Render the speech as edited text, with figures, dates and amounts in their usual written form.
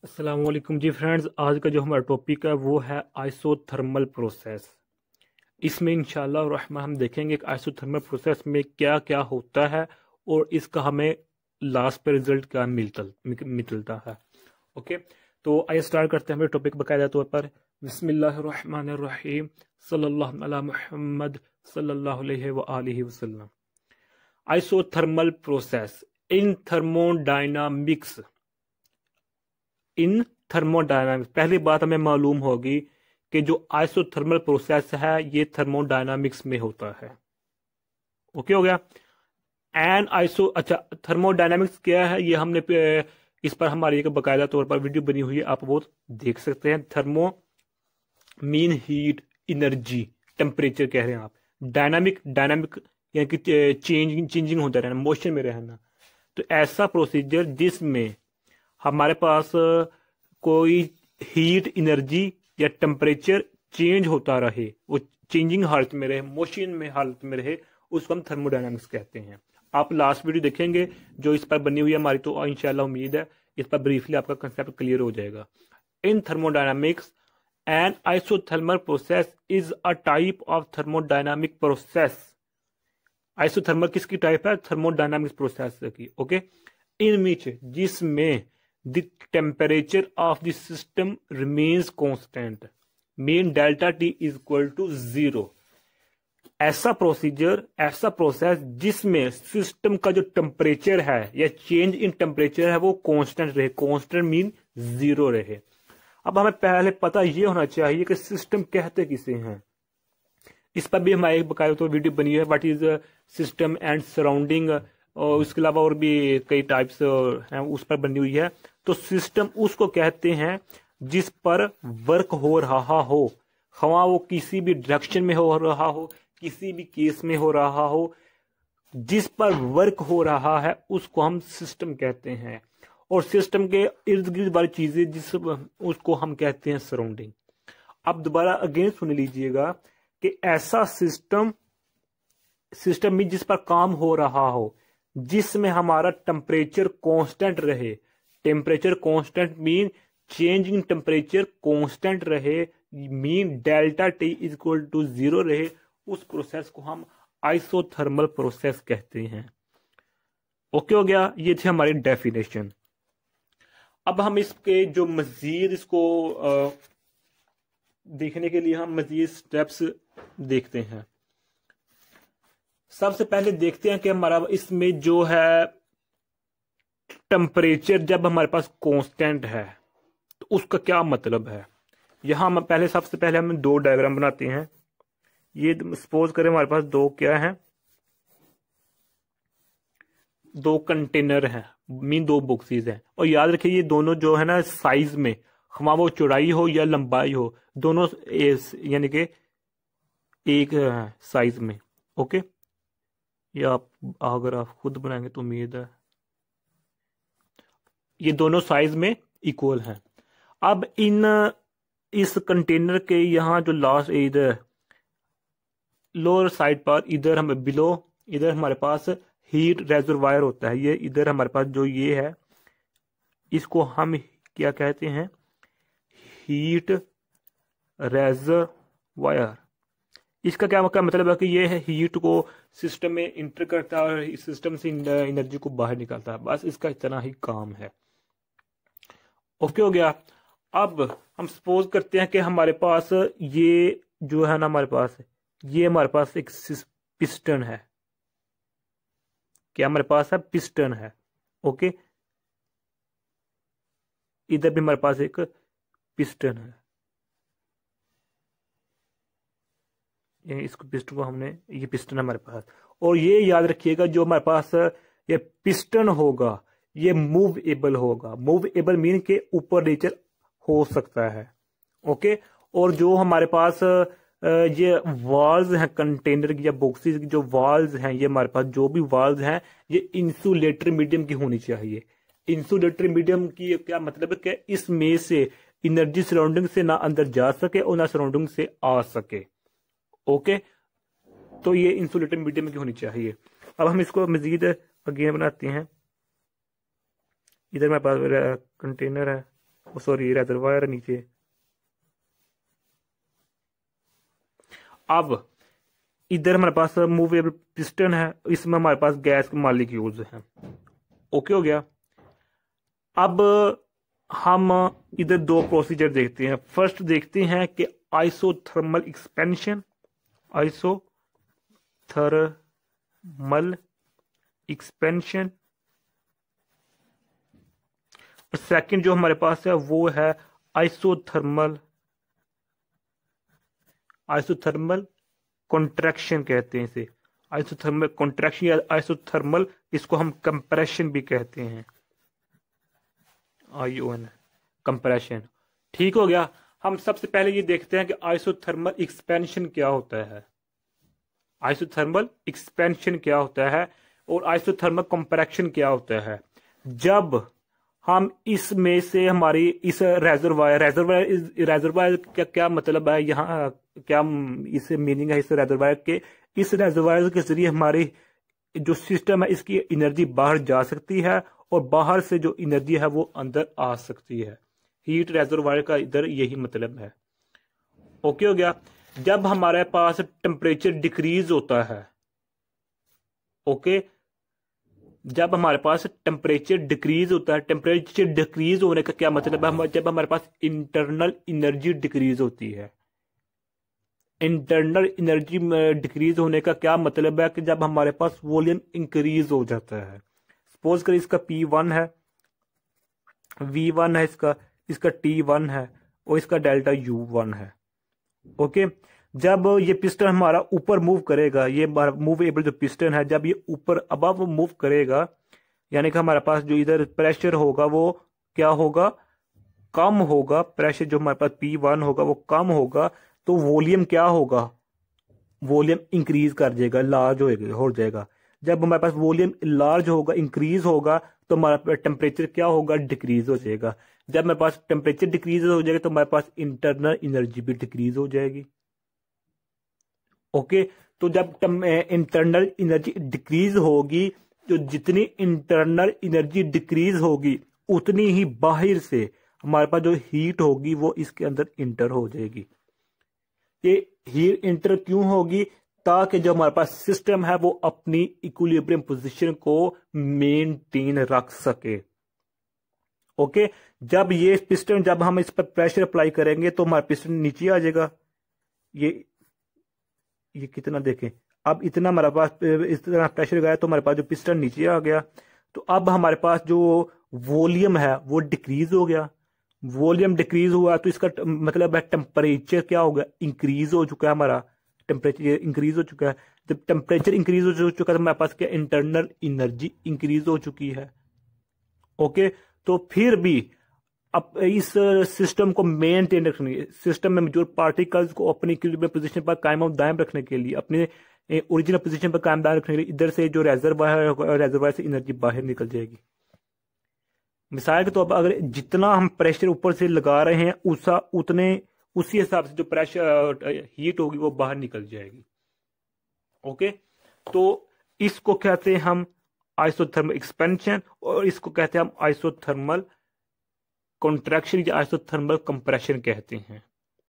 अस्सलाम वालेकुम जी फ्रेंड्स। आज का जो हमारा टॉपिक है वो है आइसोथर्मल प्रोसेस। इसमें इंशाल्लाह रहमान हम देखेंगे कि आइसोथर्मल प्रोसेस में क्या क्या होता है और इसका हमें लास्ट पे रिजल्ट क्या मिलता है। ओके, तो आइए स्टार्ट करते हैं हमारे टॉपिक बकायदा तौर पर। बिस्मिल्लाहिर्रहमानिर्रहीम, सल्लल्लाहु अला मुहम्मद सल्लल्लाहु अलैहि व आलिहि वसल्लम। Isothermal process in thermodynamics. In thermodynamics पहली बात हमें मालूम होगी कि जो आइसोथर्मल प्रोसेस है ये थर्मोडायनामिक्स में होता है। ओके हो गया। एन आइसो अच्छा, थर्मोडायनामिक्स क्या है ये हमने इस पर हमारी एक बाकायदा तौर पर वीडियो बनी हुई है, आप वो देख सकते हैं। Thermo mean heat, energy, temperature कह रहे हैं आप। डायनामिक डायनामिक यानी कि चेंजिंग होता रहना, मोशन में रहना। तो ऐसा प्रोसीजर जिसमें हमारे पास कोई हीट, एनर्जी या टेम्परेचर चेंज होता रहे, वो चेंजिंग हालत में रहे, मोशन में हालत में रहे, उसको हम थर्मोडायनामिक्स कहते हैं। आप लास्ट वीडियो देखेंगे जो इस पर बनी हुई है हमारी, तो इंशाल्लाह उम्मीद है इस पर ब्रीफली आपका कंसेप्ट क्लियर हो जाएगा। In thermodynamics an isothermal process is a type of thermodynamic process. Isothermal किसकी टाइप है? थर्मोडायनामिक्स प्रोसेस की। ओके, इन विच जिसमें the temperature of the system remains constant, mean delta T is equal to 0। ऐसा procedure, ऐसा process जिसमें system का जो temperature है या चेंज इन टेम्परेचर है वो कांस्टेंट रहे, कांस्टेंट मीन 0 रहे। अब हमें पहले पता ये होना चाहिए कि सिस्टम कहते किसे हैं। इस पर भी हमारी एक बकाया तो वीडियो बनी है, what is system and surrounding, और उसके अलावा और भी कई टाइप्स हैं उस पर बनी हुई है। तो सिस्टम उसको कहते हैं जिस पर वर्क हो रहा हो, खवा वो किसी भी डायरेक्शन में हो रहा हो, किसी भी केस में हो रहा हो, जिस पर वर्क हो रहा है उसको हम सिस्टम कहते हैं। और सिस्टम के इर्द गिर्द वाली चीजें जिस उसको हम कहते हैं सराउंडिंग। अब दोबारा अगेन सुन लीजिएगा कि ऐसा सिस्टम में जिस पर काम हो रहा हो, जिसमें हमारा टेम्परेचर कांस्टेंट रहे, temperature constant mean changing temperature constant रहे, mean delta T is equal to 0 रहे, उस प्रोसेस को हम आइसोथर्मल प्रोसेस कहते हैं। ओके हो गया, ये थी हमारी डेफिनेशन। अब हम इसके जो मजीद इसको देखने के लिए हम मजीद स्टेप्स देखते हैं। सबसे पहले देखते हैं कि हमारा इसमें जो है टेम्परेचर जब हमारे पास कांस्टेंट है तो उसका क्या मतलब है। यहां हम पहले सबसे पहले हम दो डायग्राम बनाते हैं। ये सपोज करें हमारे पास दो क्या है, दो कंटेनर हैं, मीन दो बॉक्सेस हैं। और याद रखिए ये दोनों जो है ना साइज में, हमारा वो चौड़ाई हो या लंबाई हो, दोनों यानी कि एक साइज में। ओके, या आप अगर आप खुद बनाएंगे तो उम्मीद है ये दोनों साइज में इक्वल हैं। अब इस कंटेनर के यहाँ जो लास्ट इधर लोअर साइड पर, इधर हमें बिलो, इधर हमारे पास हीट रेजरवायर होता है। ये इधर हमारे पास जो ये है इसको हम क्या कहते हैं? Heat reservoir. इसका क्या मतलब है कि ये है हीट को सिस्टम में इंटर करता है और सिस्टम से एनर्जी को बाहर निकालता है, बस इसका इतना ही काम है। ओके हो गया। अब हम सपोज करते हैं कि हमारे पास ये जो है ना, हमारे पास ये हमारे पास एक पिस्टन है। क्या हमारे पास है? पिस्टन है। ओके, इधर भी हमारे पास एक पिस्टन है। इसको पिस्टन को हमने, ये पिस्टन हमारे पास, और ये याद रखिएगा जो हमारे पास ये पिस्टन होगा ये मूवेबल होगा। मूवेबल मीन के ऊपर नीचे हो सकता है। ओके, और जो हमारे पास ये वाल्स हैं कंटेनर की या बॉक्सेस की, जो वाल्स हैं ये हमारे पास जो भी वाल्स हैं ये इंसुलेटर मीडियम की होनी चाहिए। इंसुलेटर मीडियम की क्या मतलब है कि इसमें से एनर्जी सराउंडिंग से ना अंदर जा सके और ना सराउंडिंग से आ सके। ओके, तो ये इंसुलेटर मीडियम की होनी चाहिए। अब हम इसको मजीद अगेन बनाते हैं। इधर मेरे पास कंटेनर है, सॉरी रेजर्वायर नीचे। अब इधर हमारे पास मूवेबल पिस्टन है, इसमें हमारे पास गैस के मालिक यूज है। ओके हो गया। अब हम इधर दो प्रोसीजर देखते हैं। फर्स्ट देखते हैं कि isothermal expansion, isothermal expansion. Second जो हमारे पास है वो है आइसोथर्मल कॉन्ट्रैक्शन कहते हैं इसे, आइसोथर्मल कॉन्ट्रैक्शन या आइसोथर्मल, इसको हम कंप्रेशन भी कहते हैं, ION कंप्रेशन। ठीक हो गया। हम सबसे पहले ये देखते हैं कि आइसोथर्मल एक्सपेंशन क्या होता है, आइसोथर्मल एक्सपेंशन क्या होता है और आइसोथर्मल कंप्रेशन क्या होता है। जब हम इसमें से हमारी इस रेजरवायर का क्या मतलब है, यहाँ क्या इस मीनिंग है इस रेजरवायर के, इस रेजरवायर के जरिए हमारी जो सिस्टम है इसकी एनर्जी बाहर जा सकती है और बाहर से जो एनर्जी है वो अंदर आ सकती है। हीट रेजरवायर का इधर यही मतलब है। ओके हो गया। जब हमारे पास टेम्परेचर डिक्रीज होता है, ओके, जब हमारे पास टेम्परेचर डिक्रीज होता है, टेम्परेचर डिक्रीज होने का क्या मतलब है, जब हमारे पास इंटरनल एनर्जी डिक्रीज होती है। इंटरनल एनर्जी डिक्रीज होने का क्या मतलब है कि जब हमारे पास वॉल्यूम इंक्रीज हो जाता है। सपोज करें इसका P1 है, V1 है, इसका T1 है और इसका डेल्टा U1 है। ओके। जब ये पिस्टन हमारा ऊपर मूव करेगा, ये मूवेबल जो पिस्टन है, जब ये ऊपर अबव मूव करेगा, यानी कि हमारे पास जो इधर प्रेशर होगा वो क्या होगा, कम होगा। प्रेशर जो हमारे पास P1 होगा वो कम होगा, तो वॉल्यूम क्या होगा, वॉल्यूम इंक्रीज कर जाएगा, लार्ज हो जाएगा। जब हमारे पास वॉल्यूम लार्ज होगा, इंक्रीज होगा, तो हमारा टेम्परेचर क्या होगा, डिक्रीज हो जाएगा। जब हमारे पास टेम्परेचर डिक्रीज हो जाएगा तो हमारे पास इंटरनल एनर्जी भी डिक्रीज हो जाएगी। ओके। तो जब इंटरनल एनर्जी डिक्रीज होगी, तो जितनी इंटरनल एनर्जी डिक्रीज होगी उतनी ही बाहर से हमारे पास जो हीट होगी वो इसके अंदर इंटर हो जाएगी। ये हीट इंटर क्यों होगी, ताकि जो हमारे पास सिस्टम है वो अपनी इक्विलिब्रियम पोजीशन को मेंटेन रख सके। ओके। जब ये पिस्टन, जब हम इस पर प्रेशर अप्लाई करेंगे तो हमारा पिस्टन नीचे आ जाएगा। ये कितना देखें, अब इतना हमारे पास इस तरह प्रेशर गया तो हमारे पास जो पिस्टन नीचे आ गया, तो अब हमारे पास जो वॉल्यूम है वो डिक्रीज हो गया। वॉल्यूम डिक्रीज हुआ तो इसका मतलब है टेम्परेचर क्या हो गया, इंक्रीज हो चुका है, हमारा टेम्परेचर इंक्रीज हो चुका है। जब टेम्परेचर इंक्रीज हो चुका है तो हमारे पास क्या, इंटरनल एनर्जी इंक्रीज हो चुकी है। ओके। तो फिर भी अब इस सिस्टम को मेंटेन रखने, सिस्टम में मौजूद पार्टिकल्स को अपनी इक्विलिब्रियम पोजीशन पर कायम दायम रखने के लिए, अपने ओरिजिनल पोजीशन पर कायम दायम रखने के लिए, इधर से जो रेजरवायर से एनर्जी बाहर निकल जाएगी। मिसाल के तौर पर अगर जितना हम प्रेशर ऊपर से लगा रहे हैं उसी हिसाब से जो प्रेशर हीट होगी वो बाहर निकल जाएगी। ओके। तो इसको कहते हैं हम आइसोथर्मल एक्सपेंशन और इसको कहते हैं हम आइसोथर्मल कॉन्ट्रैक्शन या आइसोथर्मल कंप्रेशन कहते हैं।